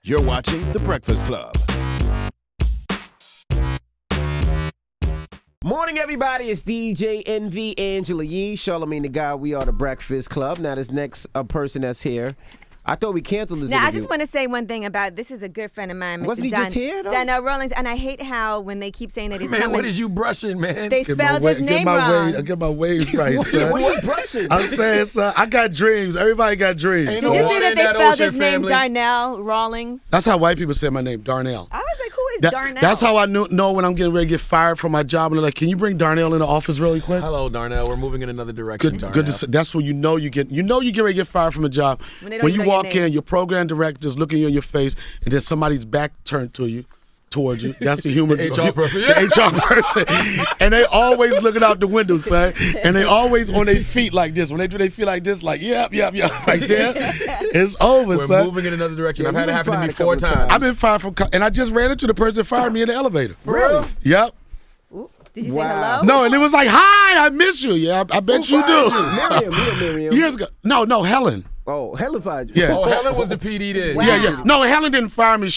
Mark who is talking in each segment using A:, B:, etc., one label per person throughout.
A: You're watching The Breakfast Club.
B: Morning, everybody. It's DJ Envy, Angela Yee, Charlamagne the Guy. We are The Breakfast Club. Now, this next person that's here, I thought we canceled this
C: Now,
B: interview.
C: I just want to say one thing about this is a good friend of mine, Mr.
B: Wasn't he just here, though?
C: Donnell Rawlings, and I hate how when they keep saying that he's
D: Man,
C: coming.
D: what is you brushing, man?
C: They spelled his name wrong.
E: I get my waves right, son.
B: What are you brushing?
E: I'm saying, son, I got dreams. Everybody got dreams.
D: Ain't
C: Did
D: no
C: you
D: water
C: see that
D: in
C: they
D: that
C: spelled
D: ocean,
C: his name
D: family.
C: Donnell Rawlings?
E: That's how white people say my name, Darnell.
C: I was like, who is Darnell?
E: That's how I know when I'm getting ready to get fired from my job. And they're like, can you bring Darnell in the office really quick?
D: Hello, Darnell. We're moving in another direction.
E: Good to see. That's when you get ready to get fired from a job.
C: When they don't
E: When
C: even
E: you
C: know your
E: walk
C: name.
E: in, your program director's looking you in your face, and then somebody's back turned towards you. That's the human
D: HR person.
E: The HR person. And they always looking out the window, son. And they always on their feet like this. When they do their feet like this, like, yep, right there. It's over,
D: We're
E: son.
D: moving in another direction.
B: Yeah,
D: I've had it
B: you've been
D: happen to me
B: fired a
D: 4
B: couple
D: times.
E: I've been fired from, and I just ran into the person that fired me in the elevator.
B: Really?
E: Yep.
C: Ooh, did you say
B: Wow.
C: hello?
E: No, and it was like, hi, I miss you. Yeah, I bet you do.
B: Miriam.
E: Years ago. No, Helen.
B: Oh, Helen fired you.
E: Yeah.
D: Oh, Helen was the PD then.
C: Wow.
E: Yeah. No, Helen didn't fire me.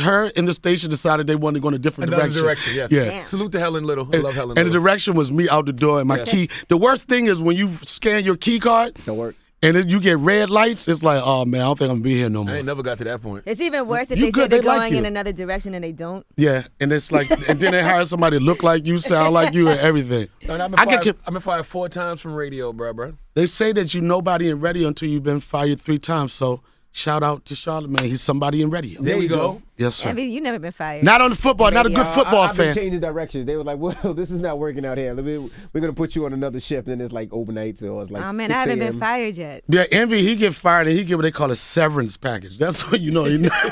E: Her and the station decided they wanted to go in a different
D: Another
E: direction.
D: yes.
E: Yeah.
C: Damn.
D: Salute to Helen Little. I love Helen
E: And the
D: Little.
E: direction was me out the door and my key. The worst thing is when you scan your key card
B: Don't work.
E: and then you get red lights, it's like, oh man, I don't think I'm gonna be here no
D: I
E: more.
D: ain't never got to that point.
C: It's even worse if
E: You
C: they
E: good,
C: say they're
E: they like
C: going in
E: you.
C: another direction and they don't.
E: Yeah, and it's like, and then they hire somebody to look like you, sound like you, and everything.
D: And I've
E: I get
D: been fired 4 times from radio, bro.
E: They say that you nobody in radio until you've been fired 3 times. So shout out to Charlamagne. He's somebody in radio.
D: There we go.
E: Yes, sir.
C: Envy, you never been fired.
E: Not on the football, not a good football
B: I've been
E: fan.
B: changing directions. They were like, well, this is not working out here. We're going to put you on another shift, and it's like overnight, so it's like
C: Oh, man,
B: 6
C: I haven't
B: a.m.
C: been fired yet.
E: Yeah, Envy, he get fired and he get what they call a severance package. That's what you know.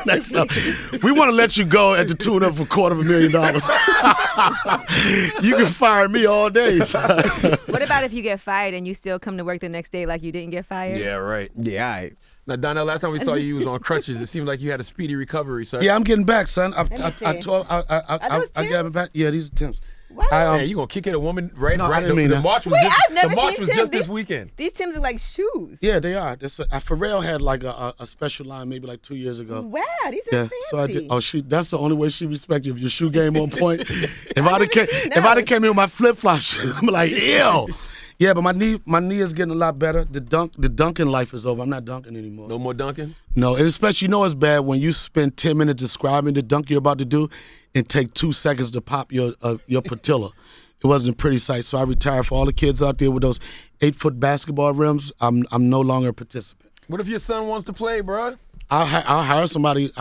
E: Next up, we want to let you go at the tune of $250,000. You can fire me all day. son.
C: What about if you get fired and you still come to work the next day like you didn't get fired?
D: Yeah, right.
B: Yeah, all right.
D: Now, Donnell, last time we saw you was on crutches. It seemed like you had a speedy recovery, sir.
E: Yeah, I'm getting back, son. I
C: me see.
E: told I
C: those
E: got
C: Timbs?
E: back. Yeah, these are Timbs.
C: What?
D: Man, you gonna kick at a woman right?
E: No, I
D: right.
E: didn't mean
D: the
E: that.
D: march was
C: Wait,
D: just,
C: I've never
D: the march
C: seen
D: was
C: Timbs.
D: just this weekend.
C: These Timbs are like shoes.
E: Yeah, they are. Pharrell had like a special line maybe like 2 years ago.
C: Wow, these are
E: Yeah,
C: fancy.
E: so I did. Oh, that's the only way she respects you. If your shoe game on point. If I'd have
C: seen
E: came in with my flip flops, I'm like, ew. Yeah, but my knee is getting a lot better. The dunking life is over. I'm not dunking anymore.
D: No more dunking.
E: No, and especially it's bad when you spend 10 minutes describing the dunk you're about to do, and take 2 seconds to pop your patella. It wasn't a pretty sight, so I retired. For all the kids out there with those 8-foot basketball rims, I'm no longer a participant.
D: What if your son wants to play, bro?
E: I'll hire somebody.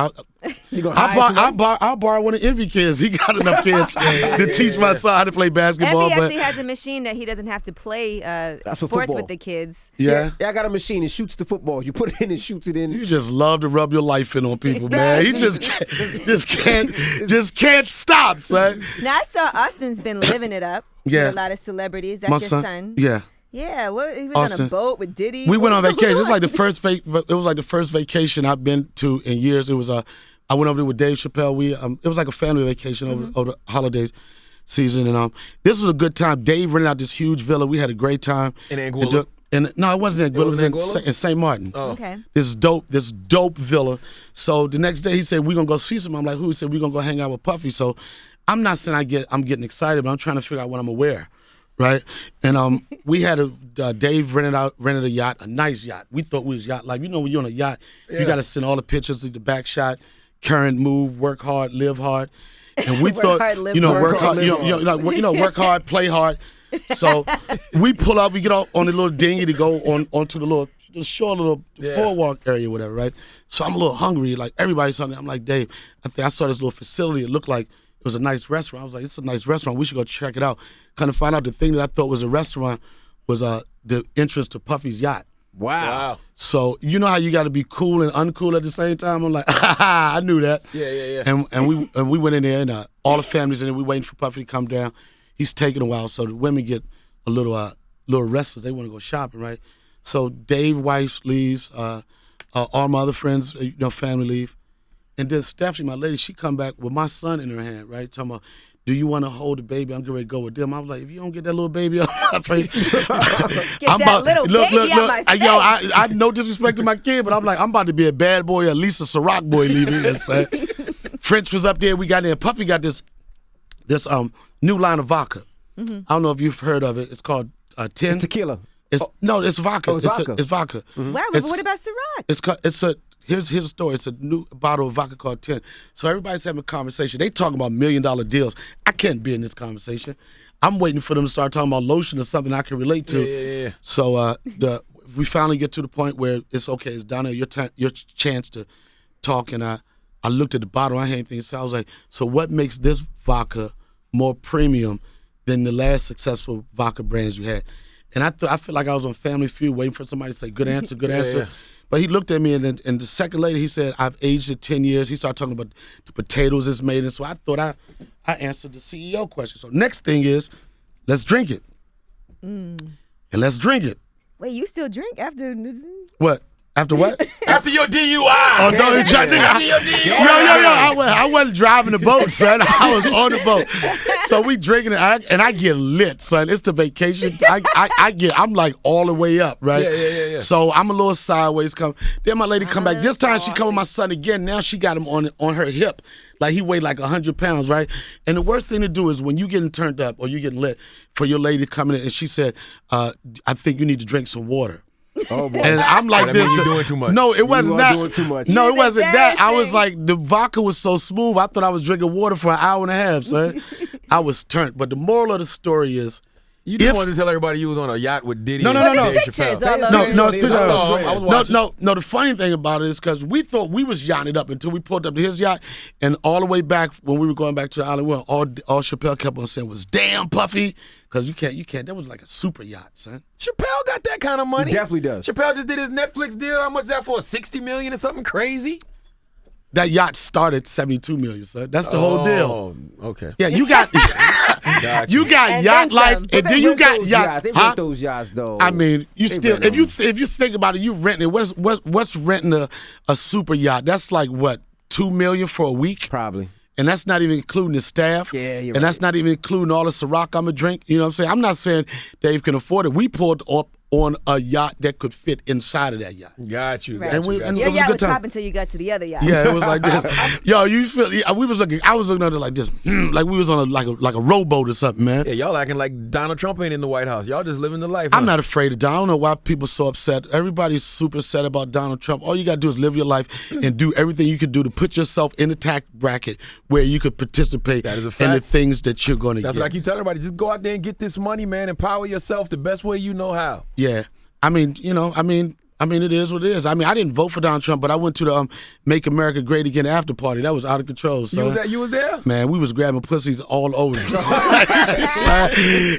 B: You gonna hire somebody?
E: I'll borrow one of Envy kids. He got enough kids to teach my son how to play basketball.
C: Envy
E: but
C: actually has a machine that he doesn't have to play
B: for
C: sports
B: football.
C: with the kids.
E: yeah.
B: I got a machine. It shoots the football. You put it in and shoots it in.
E: You just love to rub your life in on people, man. He just can't stop, son.
C: Now I saw Austin's been living it up.
E: Yeah.
C: With a lot of celebrities. That's
E: My
C: your
E: son.
C: son.
E: Yeah.
C: Yeah. What? He was on
E: Austin.
C: a boat with Diddy.
E: We went on
C: What was
E: vacation.
C: going
E: It's like the first vacation I've been to in years. It was I went over there with Dave Chappelle. It was like a family vacation over the holidays season, and this was a good time. Dave rented out this huge villa. We had a great time.
D: In Anguilla?
E: No, it wasn't Anguilla. It was in
D: Anguilla?
E: St. Martin.
D: Oh.
C: Okay.
E: This dope villa. So the next day he said, we're gonna go see some. I'm like, who? He said, we're gonna go hang out with Puffy. So I'm not saying I'm getting excited, but I'm trying to figure out what I'm gonna wear. Right? And we had Dave rented a yacht, a nice yacht. We thought we was yacht life. You know when you're on a yacht, you gotta send all the pictures of the back shot, current move, work hard, live hard. And we thought,
C: hard, live
E: work
C: hard.
E: hard, work hard, play hard. So we pull up, we get off on the little dinghy to go onto the short little boardwalk area, whatever, right? So I'm a little hungry, like everybody's hungry. I'm like, Dave, I saw this little facility. It looked like it was a nice restaurant. I was like, it's a nice restaurant. We should go check it out. Kind of find out the thing that I thought was a restaurant was the entrance to Puffy's yacht.
D: Wow.
E: So you know how you got to be cool and uncool at the same time. I'm like, I knew that.
D: Yeah.
E: And we went in there and all the families in there. We waiting for Puffy to come down. He's taking a while, so the women get a little restless. They want to go shopping, right? So Dave's wife leaves. All my other friends, family leave, and then Stephanie, my lady, she come back with my son in her hand, right? Talking about do you want to hold the baby? I'm getting ready to go with them. I was like, if you don't get that little baby out my face,
C: Get that little baby out my face.
E: Yo, I no disrespect to my kid, but I'm like, I'm about to be a bad boy, at least a Ciroc boy leaving here, son. French was up there. We got there. Puffy got this new line of vodka. I don't know if you've heard of it. It's called 10.
B: It's tequila.
E: No, it's vodka.
B: Oh, it's vodka.
E: It's vodka.
C: Wow, but what about Ciroc?
E: Here's a story. It's a new bottle of vodka called 10. So everybody's having a conversation. They talking about $1 million deals. I can't be in this conversation. I'm waiting for them to start talking about lotion or something I can relate to.
D: Yeah.
E: So we finally get to the point where it's okay. It's Donnell, your chance to talk. And I looked at the bottle. I had anything to say. I was like, so what makes this vodka more premium than the last successful vodka brands you had? And I feel like I was on Family Feud waiting for somebody to say, good answer, good answer.
D: Yeah.
E: But he looked at me, and the second later, he said, I've aged it 10 years. He started talking about the potatoes it's made in. So I thought I answered the CEO question. So next thing is, let's drink it. And let's drink it.
C: Wait, you still drink after?
E: What? After what?
D: After your DUI.
E: Oh, don't you try, nigga.
D: After your DUI.
E: Yo, I wasn't driving the boat, son. I was on the boat. So we drinking it, and I get lit, son. It's the vacation. I'm like all the way up, right?
D: Yeah.
E: So I'm a little sideways coming. Then my lady come back. This time she come with my son again. Now she got him on her hip. Like he weighed like 100 pounds, right? And the worst thing to do is when you getting turned up or you getting lit for your lady coming in, and she said, I think you need to drink some water.
B: Oh boy.
E: And I'm like,
D: That mean you doing too much.
E: No, it wasn't that.
B: doing too much.
E: No, it
C: It's
E: wasn't that. I was
C: embarrassing.
E: like, the vodka was so smooth. I thought I was drinking water for an hour and a half, son. I was turned. But the moral of the story is,
D: You just wanted to tell everybody you was on a yacht with Diddy.
E: No.
D: and
E: No.
D: Dave
C: Pictures
D: Chappelle.
C: all
E: no,
C: over.
E: no, it's picture
D: I
E: of
D: saw him. I was watching.
E: No. The funny thing about it is because we thought we was yachting up until we pulled up to his yacht, and all the way back when we were going back to the island, all Chappelle kept on saying was, "Damn, Puffy," because you can't. That was like a super yacht, son.
D: Chappelle got that kind of money.
B: He definitely does.
D: Chappelle just did his Netflix deal. How much is that for? $60 million or something crazy?
E: That yacht started $72 million, son. That's the whole deal.
D: Oh, okay.
E: Yeah, you got you got
C: And
E: yacht
C: then
E: life,
C: some.
E: and then you got yachts.
B: They
E: Huh?
B: rent those yachts though.
E: I mean, you
B: They
E: still
B: rent
E: if you think about it, you renting it. What's renting a super yacht? That's like what, $2 million for a week,
B: probably.
E: and that's not even including the staff.
B: Yeah, you're
E: and that's not even including all the Ciroc I'm gonna drink. You know what I'm saying? I'm not saying Dave can afford it. We pulled up on a yacht that could fit inside of that yacht.
D: Got you.
C: Right.
E: And we- and
C: Your
E: it was a
C: yacht
E: good
C: was
E: time.
C: popping until you got to the other yacht.
E: Yeah, it was like this. Yo, you feel? I was looking at it like this, like we was on a rowboat or something, man.
D: Yeah, y'all acting like Donald Trump ain't in the White House. Y'all just living the life.
E: I'm
D: huh?
E: not afraid of Donald. I don't know why people so upset. Everybody's super upset about Donald Trump. All you got to do is live your life and do everything you can do to put yourself in a tax bracket where you could participate
D: That is a
E: in
D: fact.
E: the things that you're going to
D: That's
E: get.
D: what I keep telling everybody. Just go out there and get this money, man. Empower yourself the best way you know how.
E: Yeah. I mean, it is what it is. I mean, I didn't vote for Donald Trump, but I went to the Make America Great Again after party. That was out of control. So.
D: You was there?
E: Man, we was grabbing pussies all over. Son.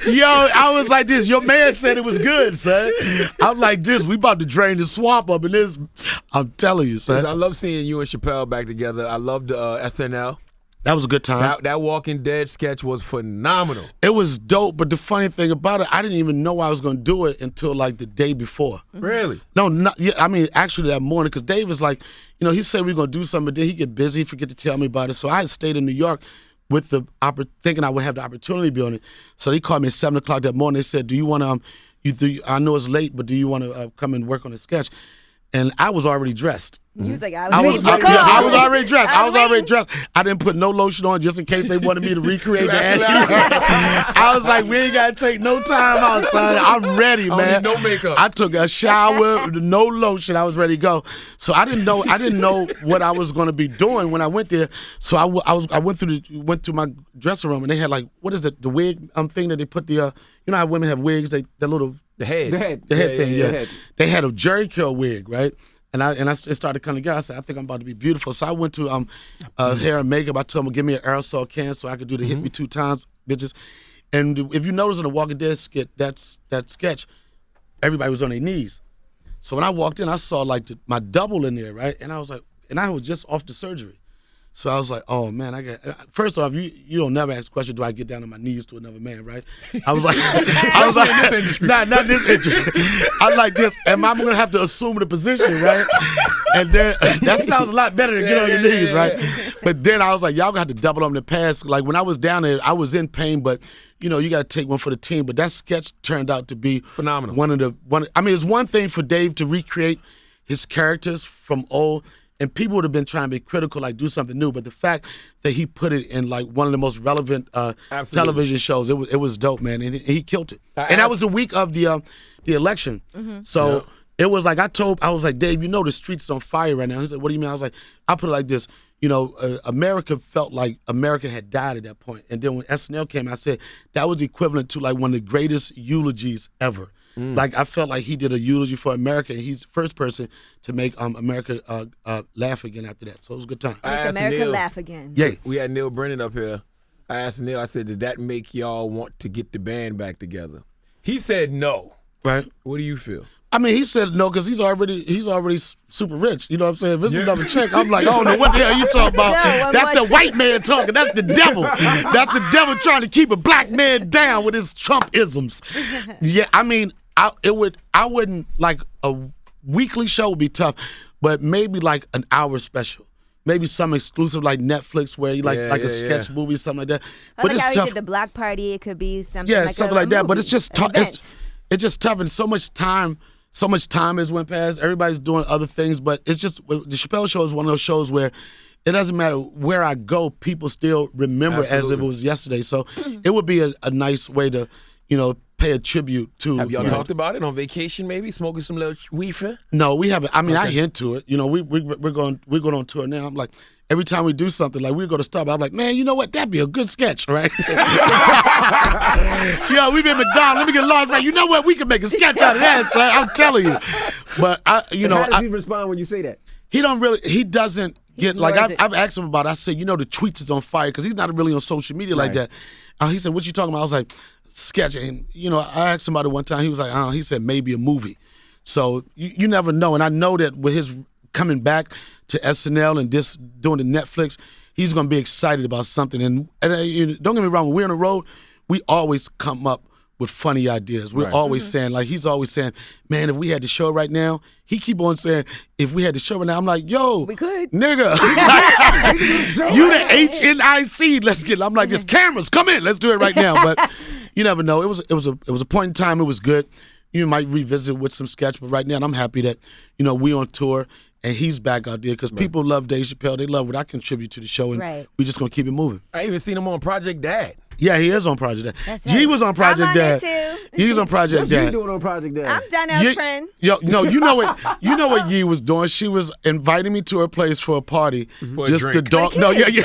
E: Yo, I was like this. Your man said it was good, son. I'm like this. We about to drain the swamp up in this. I'm telling you, son.
D: I love seeing you and Chappelle back together. I loved SNL.
E: That was a good time.
D: That Walking Dead sketch was phenomenal.
E: It was dope, but the funny thing about it, I didn't even know I was going to do it until like the day before.
D: Really?
E: No, actually that morning, because Dave was like, he said we were going to do something, but then he get busy, forget to tell me about it. So I had stayed in New York with thinking I would have the opportunity to be on it. So they called me at 7 o'clock that morning. They said, do you want to, I know it's late, but do you want to come and work on the sketch? And I was already dressed.
C: He was like,
E: I was already dressed.
C: I was
E: already dressed. I didn't put no lotion on just in case they wanted me to recreate the ass. I was like, we ain't got to take no time out, son. I'm ready,
D: I don't
E: man.
D: need no makeup.
E: I took a shower, no lotion. I was ready to go. So I didn't know what I was going to be doing when I went there. So I went through my dressing room, and they had like, what is it, the wig thing that they put the you know how women have wigs, the little
D: The head.
B: The head.
E: the head thing, yeah.
B: head.
E: They had a Jerry curl wig, right? And it started coming together. I said, I think I'm about to be beautiful. So I went to hair and makeup. I told them, give me an aerosol can so I could do the hit me 2 times, bitches. And if you notice in the Walking Dead skit, that sketch, everybody was on their knees. So when I walked in, I saw like my double in there, right? And I was like, and I was just off the surgery. So I was like, oh man, first off, you don't never ask the question, do I get down on my knees to another man, right? I was like, not this industry. I was like this, am I gonna have to assume the position, right? And then that sounds a lot better than get on your knees, right? But then I was like, y'all gonna have to double on the pass. Like when I was down there, I was in pain, but you gotta take one for the team. But that sketch turned out to be
D: phenomenal.
E: I mean, it's one thing for Dave to recreate his characters from old. And people would have been trying to be critical, like do something new. But the fact that he put it in like one of the most relevant television shows, it was dope, man. And he killed it. And that was the week of the election. Mm-hmm. So it was like I was like, Dave, the streets on fire right now. He said, what do you mean? I was like, I put it like this. America felt like America had died at that point. And then when SNL came, I said that was equivalent to like one of the greatest eulogies ever. Like I felt like he did a eulogy for America, and he's the first person to make America laugh again after that. So it was a good time.
C: Make America laugh again.
E: Yeah.
D: We had Neil Brennan up here. I asked Neil, I said, did that make y'all want to get the band back together? He said no.
E: Right.
D: What do you feel?
E: I mean, he said no because he's already super rich. You know what I'm saying? If it's another check, I'm like, I don't know what the hell you talking about. That's the white man talking. That's the devil. That's the devil trying to keep a black man down with his Trump-isms. Yeah, I mean, I wouldn't like a weekly show would be tough, but maybe like an hour special. Maybe some exclusive like Netflix where you like a sketch movie or something like that.
C: But it's tough. He did the block party. It could be something like
E: something like that. But it's just tough. It's just tough, and so much time has went past. Everybody's doing other things, but it's just the Chappelle Show is one of those shows where it doesn't matter where I go, people still remember as if it was yesterday. So it would be a nice way to, pay a tribute to.
D: Have y'all talked about it on vacation? Maybe smoking some little weefer?
E: No, we haven't. I mean, I hint to it. We're going on tour now. I'm like, every time we do something, like we go to Starbucks, I'm like, man, you know what? That'd be a good sketch, right? We've been McDonald's. Let me get large, right? You know what? We can make a sketch out of that, son. I'm telling you. But
B: how does he respond when you say that?
E: He doesn't get like I've asked him about it. I said, the tweets is on fire because he's not really on social media like that. He said, what you talking about? I was like, sketch. And I asked him about it one time. He was like, he said maybe a movie. So you never know. And I know that with his coming back to SNL and this doing the Netflix, he's going to be excited about something. And don't get me wrong, when we're on the road, we always come up with funny ideas. We're always saying, like, he's always saying, man, if we had the show right now, he keep on saying, if we had the show right now, I'm like, yo,
C: we could.
E: Nigga. You the HNIC, let's get it. I'm like, there's cameras, come in, let's do it right now. But you never know. It was a point in time, it was good. You might revisit with some sketch, but right now I'm happy that, we on tour and he's back out there because people love Dave Chappelle. They love what I contribute to the show, and we just going to keep it moving.
D: I even seen him on Project Dad.
E: Yeah, he is on Project Dad.
C: That's
E: G
C: right.
E: was on Project Dad. He was on Project Dad.
B: What you doing on Project Dad?
C: I'm Donnell's friend.
E: You know what Yee was doing? She was inviting me to her place for a party.
D: For
E: just
D: a
E: to
D: drink.
E: dog. No, yeah.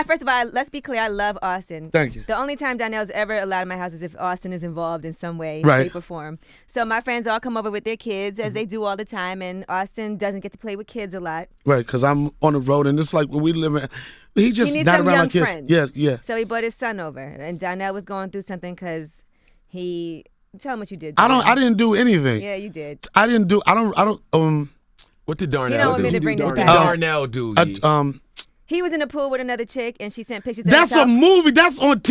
C: First of all, let's be clear. I love Austin.
E: Thank you.
C: The only time Donnell's ever allowed in my house is if Austin is involved in some way,
E: Right.
C: shape, or form. So my friends all come over with their kids, as they do all the time, and Austin doesn't get to play with kids a lot.
E: Right, because I'm on the road, and it's like when we live in. He just
C: He needs
E: not
C: some
E: around
C: young
E: my kids.
C: friends.
E: Yeah.
C: So he brought his son over, and Donnell was going through something because he. Tell him what you did.
E: I didn't do anything.
C: Yeah, you did.
E: I don't.
D: What did
C: You don't
D: Darnell
C: want me
D: do?
C: to bring this
D: What did
C: down.
D: Darnell do? Yee?
C: He was in the pool with another chick, and she sent pictures.
E: That's
C: of
E: a
C: herself.
E: movie. That's on.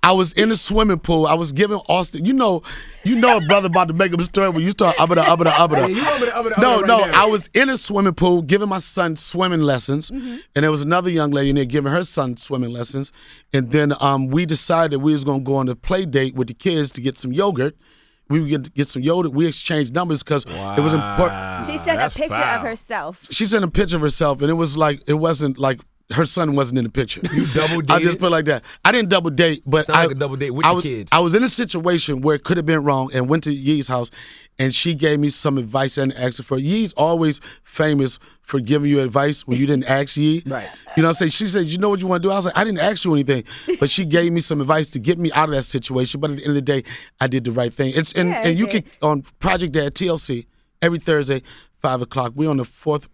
E: I was in a swimming pool. I was giving Austin. You know, a brother about to make up a story when you start
B: Hey, you want me to
E: No,
B: right now.
E: I was in a swimming pool giving my son swimming lessons, and there was another young lady in there giving her son swimming lessons, and then we decided we was gonna go on a play date with the kids to get some yogurt. We would get some yogurt. We exchanged numbers because it was important.
C: She sent a picture of herself.
E: She sent a picture of herself, and it wasn't like her son wasn't in the picture.
D: You double dated?
E: I just put it like that. I didn't double date, but
D: Sound like a double date with the kids.
E: I was in a situation where it could have been wrong and went to Yee's house, and she gave me some advice and asked for. Yee's always famous for giving you advice when you didn't ask Yee.
B: Right.
E: You know what I'm saying? She said, you know what you want to do? I was like, I didn't ask you anything. But she gave me some advice to get me out of that situation. But at the end of the day, I did the right thing. And you can, on Project Dad TLC, every Thursday, 5 o'clock. We're on the first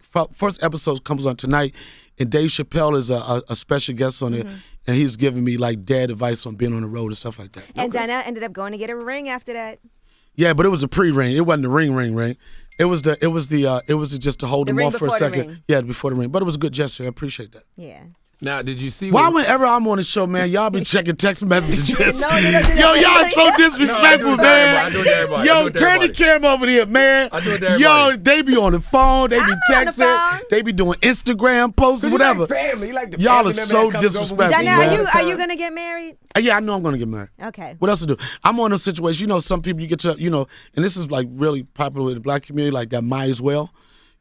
E: episode comes on tonight. And Dave Chappelle is a special guest on it. And he's giving me like dad advice on being on the road and stuff like that.
C: And Donnell ended up going to get a ring after that.
E: Yeah, but it was a pre-ring. It wasn't a ring. It was just to hold
C: The
E: them
C: ring
E: off for a
C: before the
E: second.
C: ring.
E: Yeah, before the ring. But it was a good gesture. I appreciate that.
C: Yeah.
D: Now, did you see?
E: Why whenever I'm on the show, man, y'all be checking text messages.
C: No, they don't do
E: Yo,
C: that.
E: y'all so disrespectful, man.
D: I do it to everybody.
E: Yo, turn the camera over here, man.
D: I do it to
E: Yo,
D: everybody.
E: they be on the phone, they be
C: I'm not on the
E: texting,
C: phone.
E: they be doing Instagram posts,
B: You
E: whatever.
B: like family. You like the
E: Y'all
B: family
E: are
B: member
E: so
B: that comes over with
E: disrespectful,
B: you
C: Donnell,
E: man.
B: all the
C: are you
B: time.
C: gonna get married?
E: Yeah, I know I'm gonna get married.
C: Okay.
E: What else to do? I'm on a situation, you know, some people you get to, you know, and this is like really popular with the black community, like that might as well.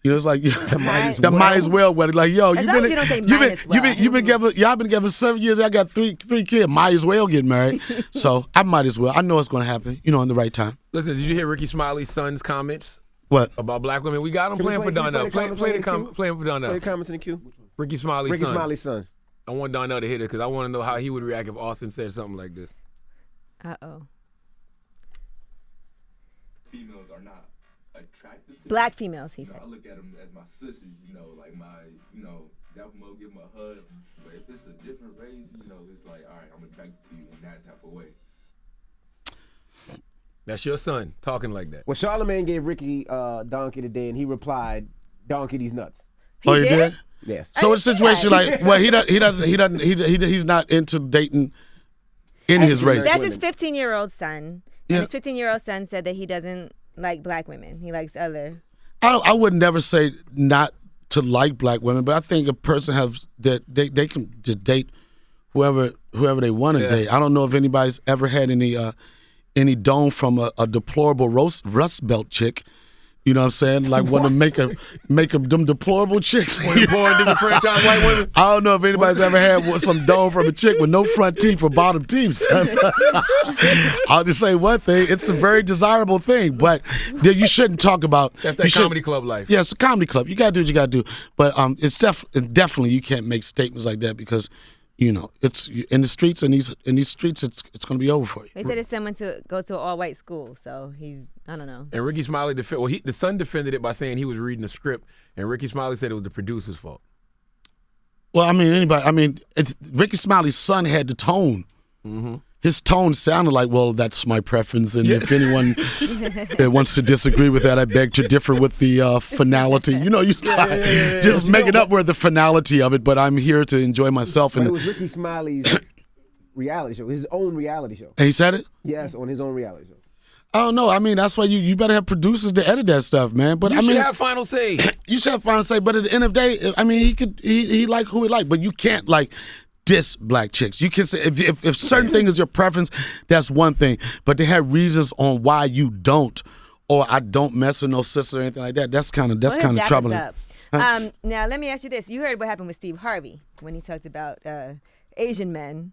E: You know, it's like the might as well wedding. Like, yo,
C: As long as you don't say might as well.
E: you've been together. Y'all been together 7 years. I got three kids. Might as well get married. So I might as well. I know it's gonna happen. You know, in the right time.
D: Listen, did you hear Ricky Smiley's son's comments
E: What?
D: about black women? We got him playing for Donnell. Playing for
B: Play
D: Donnell.
B: the comments in the queue.
D: Ricky Smiley's
B: Ricky
D: son.
B: Smiley's son.
D: I want Donnell to hit it because I want to know how he would react if Austin said something like this.
C: Uh-oh.
F: Females are not attractive to
C: Black
F: me.
C: females, he
F: You know,
C: said.
F: I look at them as my sisters, you know, like definitely give them a hug. But if it's a different race, you know, it's like, all right, I'm attracted to you in that type of way.
D: That's your son talking like that.
B: Well, Charlamagne gave Ricky Donkey today, and he replied, "Donkey these nuts."
C: He
E: You
C: did?
B: Yes.
E: So it's a situation like, well, he's not into dating in his race.
C: That's his 15-year-old son.
E: Yeah.
C: And his 15-year-old son said that he doesn't like black women. He likes other.
E: I would never say not to like black women, but I think a person has that they can just date whoever they want to date. I don't know if anybody's ever had any dome from a deplorable Rust Belt chick. You know what I'm saying? Like want to make them deplorable chicks.
D: When you're born different franchise white women.
E: I don't know if anybody's ever had some dome from a chick with no front teeth or bottom teeth. I'll just say one thing: it's a very desirable thing, but you shouldn't talk about.
D: That's that comedy club life.
E: Yeah, it's a comedy club. You gotta do what you gotta do, but it's definitely you can't make statements like that because. You know, it's in the streets, and these streets, it's going to be over for you.
C: They said it's someone to go to an all-white school, so I don't know.
D: And Ricky Smiley the son defended it by saying he was reading the script, and Ricky Smiley said it was the producer's fault.
E: Well, Ricky Smiley's son had the tone. Mm-hmm. His tone sounded like, well, that's my preference, and if anyone wants to disagree with that, I beg to differ with the finality. You know, you start just making up where the finality of it, but I'm here to enjoy myself.
B: But
E: And
B: it was Ricky Smiley's reality show, his own reality show.
E: he said it?
B: Yes, on his own reality show.
E: I don't know. I mean, that's why you better have producers to edit that stuff, man. But
D: You
E: I
D: should
E: mean,
D: have final say.
E: you should have final say. But at the end of the day, I mean, he like who he like, but you can't like diss black chicks. You can say if certain thing is your preference, that's one thing. But they have reasons on why you don't, or I don't mess with no sister or anything like that. That's kind of troubling.
C: Up. Now let me ask you this: you heard what happened with Steve Harvey when he talked about Asian men.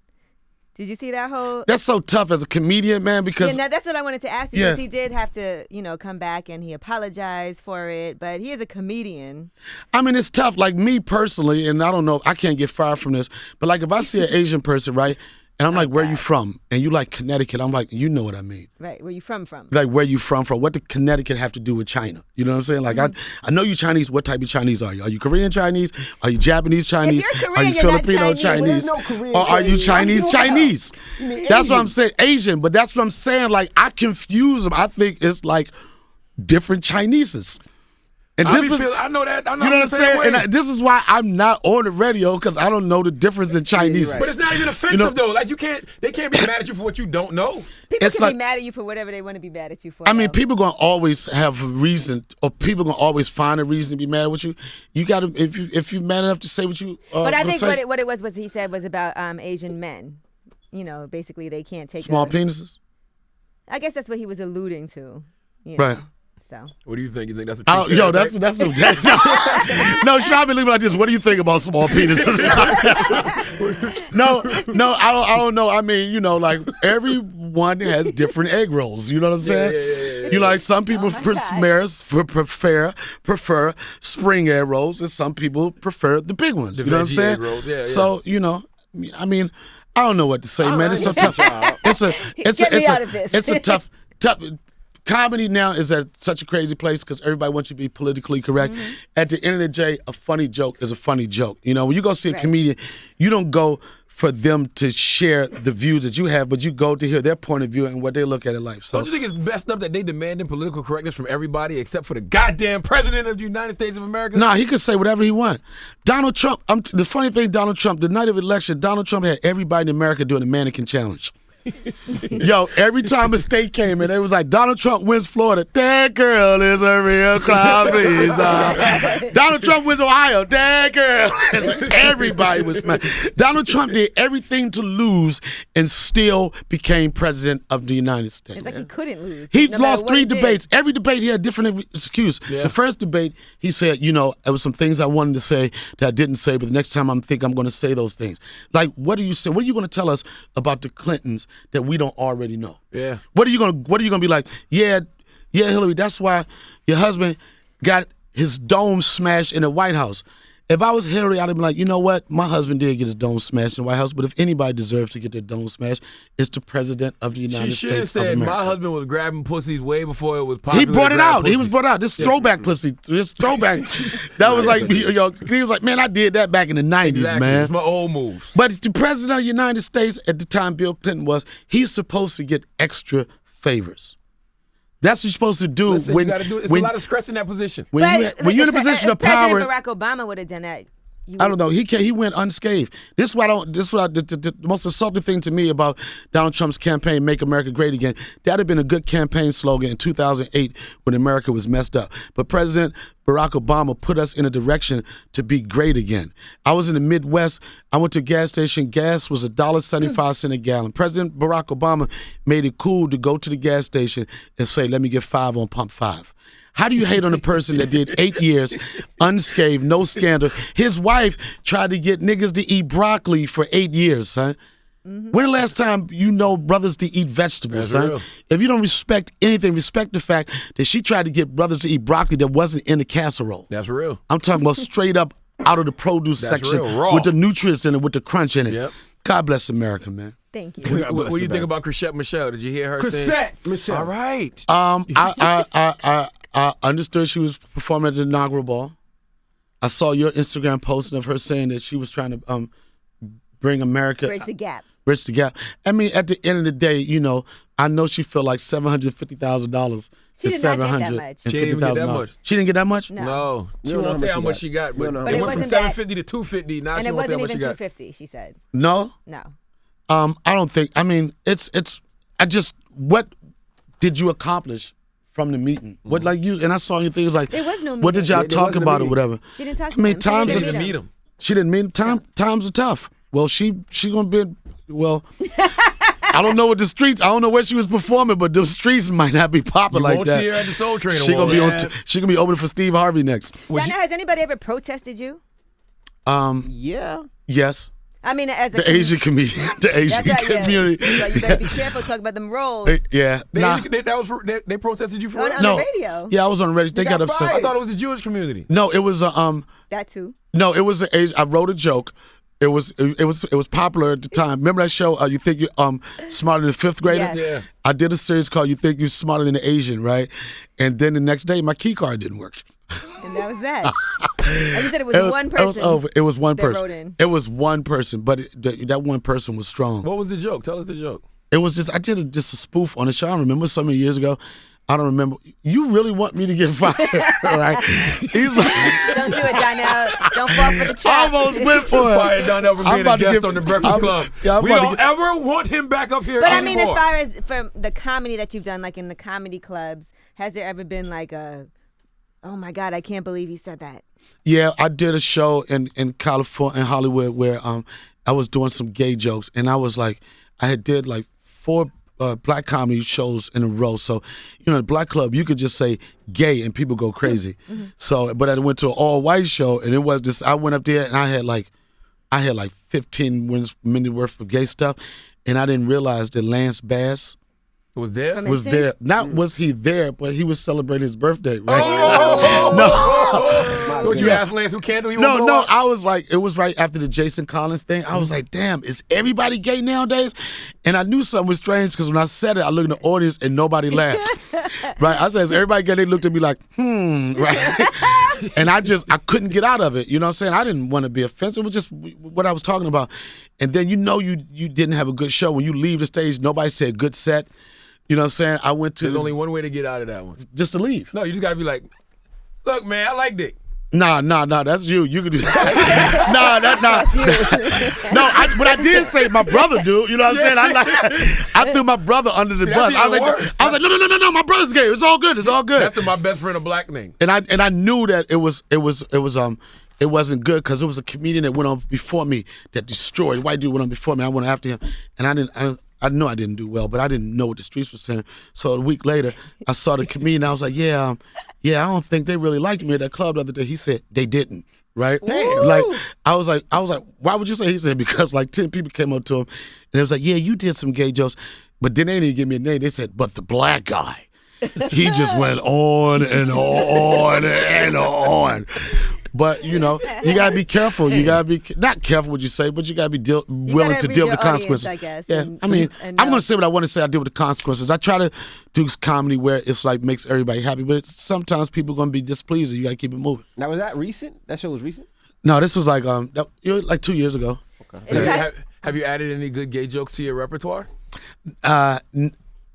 C: Did you see that whole?
E: That's so tough as a comedian, man, because
C: Yeah, that's what I wanted to ask you
E: Yeah.
C: because he did have to, come back and he apologized for it. But he is a comedian.
E: I mean, it's tough. Like me personally, and I don't know, I can't get fired from this, but like if I see an Asian person, right, and I'm like, where you from? And you like Connecticut, I'm like, you know what I mean.
C: Right, where you from?
E: Like, where you from? What did Connecticut have to do with China? You know what I'm saying? Like, I know you Chinese. What type of Chinese are you? Are you Korean Chinese? Are you Japanese Chinese?
C: you're
E: Are
C: Korean,
E: you
C: you're not
E: Filipino
C: Chinese.
E: Chinese?
B: Well, there's no Korean
E: Or are you
B: Chinese.
E: Chinese?
B: You mean
E: That's what I'm
B: Asian.
E: saying. Asian, but that's what I'm saying. Like, I confuse them. I think it's like different Chineses. And this is,
D: I know that. I know
E: you know what I'm
D: the same
E: saying?
D: way.
E: And this is why I'm not on the radio because I don't know the difference in Chinese.
B: right.
D: But it's not even offensive though. Like they can't be mad at you for what you don't know.
C: People
E: It's
C: can
E: like-
C: be mad at you for whatever they want to be mad at you for.
E: I mean,
C: though.
E: people gonna always have a reason, or people gonna always find a reason to be mad with you. You gotta, if you're mad enough to say what you.
C: But I think
E: say,
C: what it was he said was about Asian men. Basically they can't take
E: small penises.
C: I guess that's what he was alluding to.
E: Right.
C: So
D: What do you think? You think that's a
E: Yo, that's no. Should be leaving like this. What do you think about small penises? no, I don't know. I mean, like everyone has different egg rolls. You know what I'm saying? You like some people prefer spring egg rolls, and some people prefer the big ones. You know what I'm
D: veggie
E: saying?
D: egg rolls, yeah.
E: So I mean, I don't know what to say, man. It's so tough.
C: Get me out of this.
E: It's a tough. Comedy now is at such a crazy place because everybody wants you to be politically correct. At the end of the day, a funny joke is a funny joke. When you go see a
C: Right.
E: comedian, you don't go for them to share the views that you have, but you go to hear their point of view and what they look at in life. So
D: Don't you think it's messed up that they demanding political correctness from everybody except for the goddamn president of the United States of America?
E: nah, he could say whatever he want. Donald Trump, the funny thing, Donald Trump, the night of election, Donald Trump had everybody in America doing a mannequin challenge. Yo, every time a state came in, it was like, Donald Trump wins Florida. That girl is a real cloud pleaser. Donald Trump wins Ohio. That girl. Everybody was mad. Donald Trump did everything to lose and still became president of the United States.
C: It's like he couldn't lose.
E: He
C: no matter
E: lost
C: what
E: 3
C: he did.
E: debates. Every debate he had a different excuse.
D: Yeah.
E: The first debate, he said, there was some things I wanted to say that I didn't say, but the next time I'm going to say those things. Like, what do you say? What are you going to tell us about the Clintons that we don't already know?
D: Yeah.
E: What are you gonna be like? Yeah, Hillary, that's why your husband got his dome smashed in the White House. If I was Hillary, I'd be like, you know what? My husband did get his dome smashed in the White House, but if anybody deserves to get their dome smashed, it's the president of the United
D: She should have
E: States of
D: said
E: America.
D: my husband was grabbing pussies way before it was popular.
E: He brought
D: to
E: it
D: grab
E: out. He was
D: pussies.
E: brought out. This throwback pussy. This throwback. That was like, he was like, man, I did that back in the 90s,
D: Exactly.
E: man.
D: It's my old moves.
E: But the president of the United States at the time, Bill Clinton was, he's supposed to get extra favors. That's what you're supposed to do
D: Listen,
E: when
D: you gotta do, it's
E: when,
D: a lot of stress in that position.
E: when you're in a position of power.
C: President Barack Obama would have done that.
E: I don't know. He went unscathed. This is the most insulting thing to me about Donald Trump's campaign, "Make America Great Again." That'd have been a good campaign slogan in 2008 when America was messed up. But President Barack Obama put us in a direction to be great again. I was in the Midwest. I went to a gas station. Gas was $1.75 a gallon. President Barack Obama made it cool to go to the gas station and say, "Let me get 5 on pump 5." How do you hate on a person that did 8 years unscathed, no scandal? His wife tried to get niggas to eat broccoli for 8 years, son. When the last time you know brothers to eat vegetables,
D: That's
E: son?
D: real.
E: If you don't respect anything, respect the fact that she tried to get brothers to eat broccoli that wasn't in the casserole.
D: That's real.
E: I'm talking about straight up out of the produce
D: That's
E: section
D: real, raw.
E: with the nutrients in it, with the crunch in it.
D: Yep.
E: God bless America, man.
C: Thank you.
D: What do you think about Chrisette Michelle? Did you hear her saying?
B: Chrisette Michelle.
D: All right.
E: I understood she was performing at the inaugural ball. I saw your Instagram posting of her saying that she was trying to bring America
C: Bridge the gap.
E: bridge the gap. I mean, at the end of the day, I know she felt like $750,000
C: She
E: to
C: did not get that much.
D: She didn't even get that
E: $750,000.
D: much.
E: She didn't get that much.
D: No,
B: You
D: she
B: don't know
D: won't say how much
B: she
D: she
B: got.
D: got,
B: You don't know
D: but
B: how
D: it
B: much.
D: went from
C: wasn't that-
D: 750 to 250. Now
C: And
D: she
C: it
D: won't say
C: wasn't
D: how much
C: even
D: she got.
C: 250, she said.
E: No.
C: No.
E: I don't think. I mean, what did you accomplish from the meeting? What and I saw your thing. It was like,
C: There was no
E: what did
C: meeting.
E: y'all
B: There
E: talk
B: wasn't a
E: about or
B: meeting.
E: whatever?
C: She didn't talk to
E: I mean,
C: him. She
E: times
C: didn't
E: are
C: even
D: Meet him.
E: She didn't mean times are tough. Well, she gonna be I don't know what the streets. I don't know where she was performing, but the streets might not be popping
D: You
E: like
D: won't
E: that.
D: see her at the Soul Train
E: She gonna be
D: Awards.
E: she gonna be opening for Steve Harvey next.
C: Donna, has anybody ever protested you?
B: Yeah.
E: Yes,
C: I mean, as a
E: the Asian comedian, the Asian
C: That's right,
E: community.
C: So you better be careful talking about them roles
E: Yeah, nah.
D: They protested you for
C: on
D: real?
E: No.
C: the radio.
E: Yeah, I was on the radio. They got upset.
D: I thought it was the Jewish community.
E: No, it was
C: That too.
E: No, it was I wrote a joke. It was popular at the time. Remember that show? You think you're smarter than a fifth grader?
C: Yes.
D: Yeah.
E: I did a series called "You Think You're Smarter Than an Asian," right? And then the next day, my key card didn't work.
C: And that was that. And you said it was one person.
E: It was over. It was one
C: that
E: person.
C: wrote in.
E: It was one person, but that one person was strong.
D: What was the joke? Tell us the joke.
E: It was just I did just a spoof on the show. I remember so many years ago. I don't remember. You really want me to get fired, right? He's like,
C: Don't do it, Donnell. Don't fall for the trap.
E: almost went for it.
D: Fired Donnell from
E: I'm
D: being
E: about
D: a
E: to
D: guest
E: get-
D: on the Breakfast
E: I'm-
D: Club.
E: yeah, I'm
D: We
E: about to
D: don't
E: get-
D: ever want him back up here
C: But I mean, as
D: anymore.
C: far as from the comedy that you've done, like in the comedy clubs, has there ever been like a, oh my God, I can't believe he said that?
E: Yeah, I did a show in California, in Hollywood, where I was doing some gay jokes, and I was like, I had did like 4 black comedy shows in a row. So, the black club, you could just say gay and people go crazy. So, but I went to an all white show, and it was this. I went up there and I had like 15 minutes worth of gay stuff, and I didn't realize that Lance Bass
D: Was there?
C: From
E: was
C: NSYNC?
E: there. Not was he there, but he was celebrating his birthday, right?
D: Would you ask Lance who candle he
E: No,
D: won't blow
E: no,
D: out?
E: I was like, it was right after the Jason Collins thing. I was like, damn, is everybody gay nowadays? And I knew something was strange because when I said it, I looked in the audience and nobody laughed. Right? I said, is everybody gay? They looked at me like, right? And I couldn't get out of it. You know what I'm saying? I didn't want to be offensive. It was just what I was talking about. And then you didn't have a good show. When you leave the stage, nobody said good set. You know what I'm saying? I went to...
D: There's only one way to get out of that one.
E: Just to leave.
D: No, you just got to be like, look, man, I like dick.
E: Nah, that's you. You can do that. No, what I did say, my brother do. You know what I'm saying? I threw my brher under the bus. I was like, no, my brother's gay. It's all good. It's all good.
D: After my best friend a black name.
E: And I knew that it wasn't good because it was a comedian that went on before me that destroyed. White dude went on before me. I went after him, and I know I didn't do well, but I didn't know what the streets were saying. So a week later, I saw the comedian. I was like, yeah, I don't think they really liked me at that club the other day. He said they didn't, right?
B: Damn.
E: Like I was like, why would you say? He said because like 10 people came up to him, and it was like, yeah, you did some gay jokes, but then they didn't give me a name. They said, but the black guy, he just went on and on and on. But, you know, you got to be careful. You got to be, not careful what you say, but you got to be willing to deal with the consequences.
C: I guess.
E: Yeah, I mean, I'm going to say what I want to say. I deal with the consequences. I try to do comedy where it's like makes everybody happy, but sometimes people are going to be displeased and you got to keep it moving.
B: Now, was that recent? That show was recent?
E: No, this was like like 2 years ago.
D: Okay. Have you added any good gay jokes to your repertoire?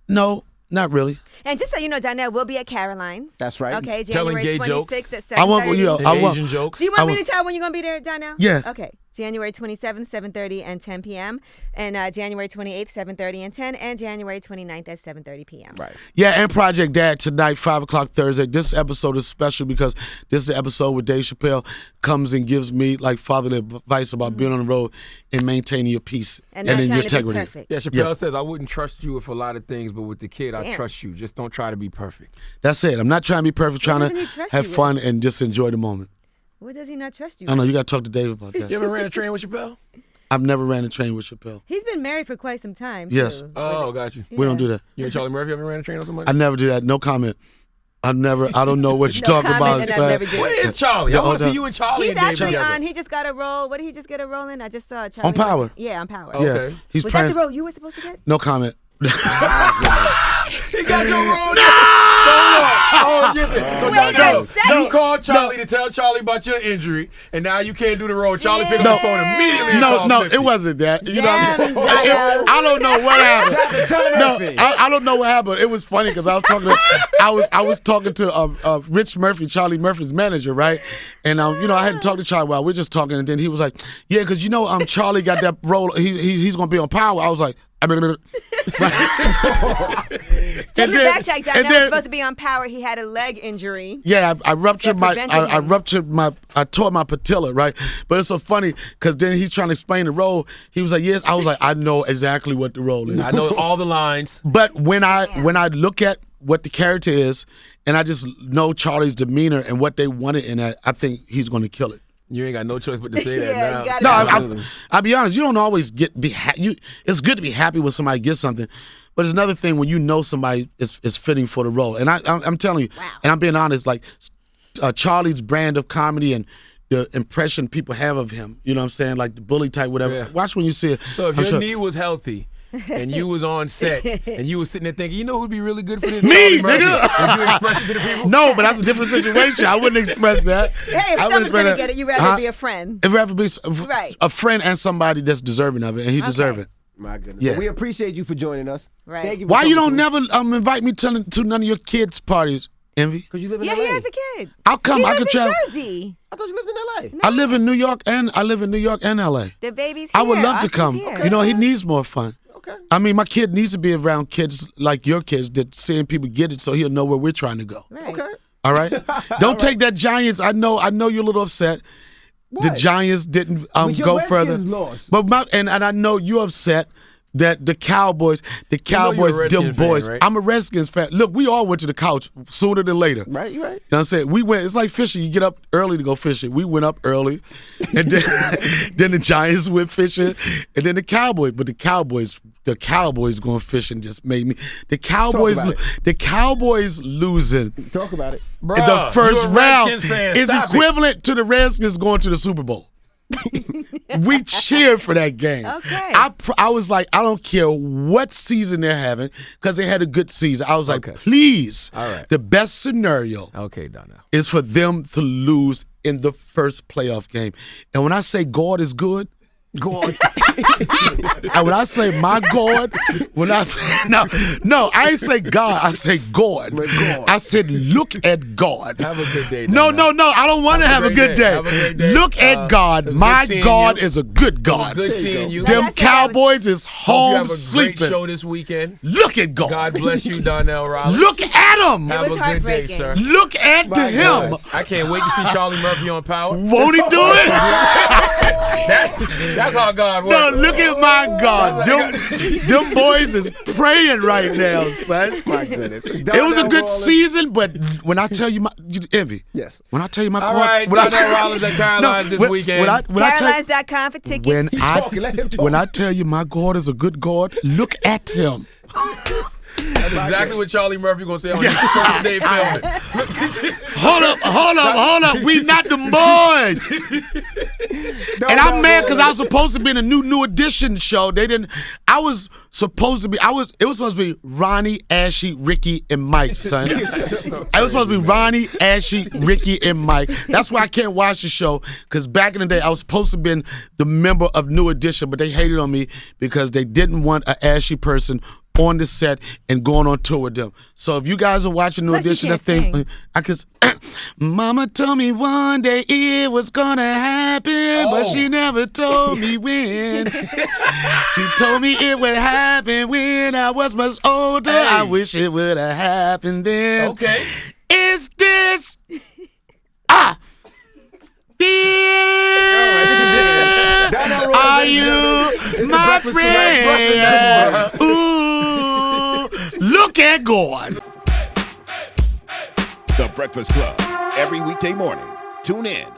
E: No. Not really.
C: And just so you know, Donnell will be at Caroline's.
B: That's right.
C: Okay,
D: Telling
C: January
D: gay
C: 26th
D: jokes.
C: at 7:30.
D: Asian jokes.
C: Do you want me to tell when you're going to be there, Donnell?
E: Yeah.
C: Okay. January 27th, 7:30 and 10 p.m. And January 28th, 7:30 and 10. And January 29th at 7:30 p.m.
B: Right.
E: Yeah, and Project Dad tonight, 5 o'clock Thursday. This episode is special because this is the episode where Dave Chappelle comes and gives me like fatherly advice about being on the road and maintaining your peace
C: And
E: then
C: not
E: your
C: trying to be
E: integrity.
C: perfect.
D: Yeah, Chappelle says, I wouldn't trust you with a lot of things, but with the kid, I
C: Damn.
D: trust you. Just don't try to be perfect.
E: That's it. I'm not trying to be perfect, trying
C: doesn't he
E: to
C: trust
E: have
C: you with?
E: fun and just enjoy the moment.
C: What does he not trust you
E: I know
C: with?
E: you got to talk to Dave about that.
D: You ever ran a train with Chappelle?
E: I've never ran a train with Chappelle.
C: He's been married for quite some time,
E: Yes.
C: too.
D: Oh, got you.
E: We don't do that.
D: You and Charlie Murphy ever ran a train with somebody?
E: I never do that. No comment. I don't know what you're
C: No
E: talking
C: comment,
E: about.
C: and I've
E: son.
C: never did.
D: Where is Charlie? I
E: Yeah,
D: want to
E: hold
D: see
E: up.
D: you and Charlie
C: He's
D: and Dave
C: actually
D: together.
C: on. He just got a role. What did he just get a role in? I just saw Charlie.
E: On Power.
C: Murphy. Yeah, on Power.
D: Oh.
E: Yeah,
D: Okay.
E: he's
C: Was
E: playing.
C: that the role you were supposed to get?
E: No comment.
D: He got your role. No! Oh, listen. So
C: Wait
D: now,
C: a second.
D: you called Charlie to tell Charlie about your injury, and now you can't do the role. Charlie picked up
E: No.
D: the phone immediately. and
E: No,
D: called
E: no,
D: 50.
E: it wasn't that. You know what I'm saying?
C: Damn,
E: I don't know what happened.
B: Tell him
E: No,
B: everything.
E: I don't know what happened. It was funny because I was talking to Rich Murphy, Charlie Murphy's manager, right? And you know, I hadn't talked to Charlie while we were just talking, and then he was like, "Yeah, because you know, Charlie got that role. He's gonna be on Power." I was like.
C: Just to backtrack, Donnell was supposed to be on Power. He had a leg injury.
E: Yeah, I ruptured
C: That
E: my,
C: prevented him.
E: I tore my patella, right? But it's so funny because then he's trying to explain the role. He was like, yes. I was like, I know exactly what the role is.
D: I know all the lines.
E: But when I look at what the character is, and I just know Charlie's demeanor and what they wanted in that, I think he's going to kill it.
D: You ain't got no choice but to say that
C: Yeah,
D: now.
C: you gotta-
E: No, I'll be honest. You don't always it's good to be happy when somebody gets something, but it's another thing when you know somebody is fitting for the role. And I'm telling you, and I'm being honest, like Charlie's brand of comedy and the impression people have of him. You know what I'm saying? Like the bully type, whatever.
D: Yeah.
E: Watch when you see it.
D: So if
E: I'm
D: your
E: sure-
D: knee was healthy and you was on set and you was sitting there thinking, you know who'd be really good for this?
E: Me,
D: Charlie Murphy.
E: nigga.
D: Would you express it to the people?
E: No, but that's a different situation. I wouldn't express that.
C: Hey, if
E: I wouldn't
C: someone's
E: express
C: gonna
E: that.
C: get it, you'd rather be a friend.
E: It'd rather be
C: Right.
E: a friend and somebody that's deserving of it, and he deserves it.
B: My goodness.
E: Yeah.
B: Well, we appreciate you for joining us.
C: Right.
B: Thank you for
E: Why you
B: coming
E: don't
B: through.
E: never invite me to none of your kids' parties, Envy?
B: Because you live in
C: Yeah,
B: LA.
C: he has a kid.
E: I'll come.
C: He
E: I
C: lives
E: could
C: in
E: travel.
C: Jersey.
B: I thought you lived in LA.
E: I live in New York and LA.
C: The baby's here.
E: I would love to
C: Austin's
E: come.
C: here.
E: You know, he needs more fun.
B: Okay.
E: I mean, my kid needs to be around kids like your kids that seeing people get it, so he'll know where we're trying to go.
C: Right.
B: Okay.
E: All right. Don't take that Giants. I know you're a little upset. The
B: What?
E: Giants didn't
B: But your
E: go
B: Redskins
E: further.
B: lost.
E: But and I know you're upset that the Cowboys,
D: know you're a
E: them
D: Redskins
E: boys.
D: fan, right?
E: I'm a Redskins fan. Look, we all went to the couch sooner than later.
B: Right, you right.
E: You know what I'm saying? We went. It's like fishing. You get up early to go fishing. We went up early, and then then the Giants went fishing, and then the Cowboys. But the Cowboys going fishing just made me. The Cowboys losing
B: Talk about it.
E: in the
D: Bruh,
E: first
D: you a
E: round
D: Redskins fan.
E: is
D: Stop it.
E: equivalent to the Redskins going to the Super Bowl. We cheered for that game.
C: Okay.
E: I was like, I don't care what season they're having, because they had a good season. I was like,
B: Okay.
E: please,
B: All right.
E: the best scenario
B: Okay, Donnell.
E: is for them to lose in the first playoff game. And when I say God is good,
B: God.
E: and when I say my God, when I say no, I ain't say God, I say God.
B: My God.
E: I said, look at God.
D: Have a good day.
E: No,
D: Donnell.
E: no, I don't want to have a good day.
D: Have a great day.
E: Look at God.
D: it's
E: My
D: good seeing
E: God
D: you.
E: is a good God.
D: Good seeing you.
E: Them
C: Like I said, I was-
E: Cowboys is
D: Hope you
E: home
D: have a great
E: sleeping.
D: show this weekend.
E: Look at God.
D: God bless you, Donnell Rawlings.
E: Look at him.
D: Have
C: was
D: a good day,
C: heartbreaking.
D: sir.
E: Look at
B: My
E: him.
B: gosh.
D: I can't wait to see Charlie Murphy on Power.
E: Won't he do it?
D: That's how God works.
E: No, look at my God. Them boys is praying right now, son.
B: My goodness.
E: It was a good season, but when I tell you Envy.
B: Yes.
E: When I tell you my
D: All
E: God,
D: right,
E: when I
D: Donnell
E: tell-
D: Rawlings at Caroline's this weekend.
E: when I tell
C: Carolines.com for tickets.
E: when I tell you my God is a good God, look at him.
D: That's exactly what Charlie Murphy gonna say on his first day filming.
E: Hold up. We not them boys. And I'm mad because I was supposed to be in a new edition show. They didn't. I was supposed to be. It was supposed to be Ronnie, Ashley, Ricky, and Mike, son. It was supposed to be Ronnie, Ashley, Ricky, and Mike. That's why I can't watch the show, because back in the day I was supposed to have been the member of New Edition, but they hated on me because they didn't want an Ashley person on the set and going on tour with them. So if you guys are watching New
C: Plus you
E: Edition,
C: can't
E: that's thing.
C: sing.
E: I could. Mama told me one day it was gonna happen, but she never told me when. She told me it would happen when I was much older.
D: Hey.
E: I wish it would have happened then.
D: Okay.
E: Is this
B: Donnell
E: Are
B: Rawlings,
E: you my
B: Breakfast Club.
E: friend? Ooh, look at God.
A: The Breakfast Club. Every weekday morning. Tune in